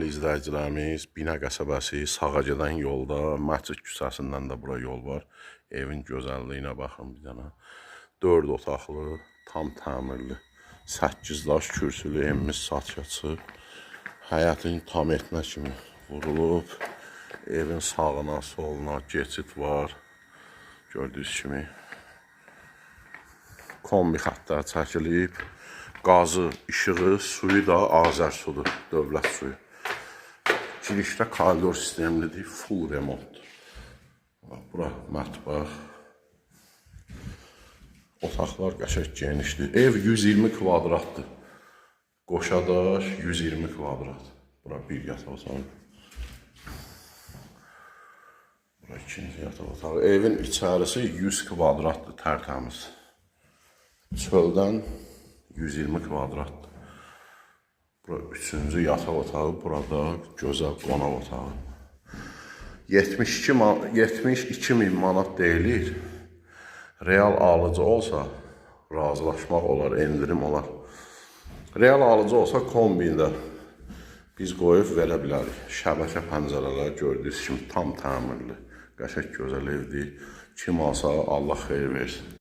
Dəyərli izləyicilərimiz, Binə qəsəbəsi sağa gedən yolda, Məscid küçəsindən də bura yol var. Evin gözəlliyinə baxın bir dənə. 4 otaqlı, tam təmirli, 8 daş kürsülü evimiz satışa çıxıb. Həyətin tam etmə kimi vurulub. Evin sağına, soluna keçid var. Gördüyünüz kimi. Kombi xəttləri çəkilib. Qazı, işığı, suyu da Azər sudur, dövlət suyu. Girişdə koridor sistemlidir, full remontdur. Bura mətbəx. Otaqlar qəşəng genişdir. Ev 120 kvadratdır. Qoşadaş 120 kvadrat. Bura bir yataq otağı. Bura ikinci yataq otağı. Evin içərisi 100 kvadratdır, tərtəmiz. Çöldən 120 kvadratdır. Bura üçüncü yataq otağı, burada gözəl qonaq otağı. 72 min manat deyilir. Real alıcı olsa razılaşmaq olar, endirim olar. Real alıcı olsa kombində biz qoyub verə bilərik. Şəbəkə pəncərələr gördüyünüz kimi tam təmirli. Qəşəng gözəl evdir. Kim alsa Allah xeyir versin.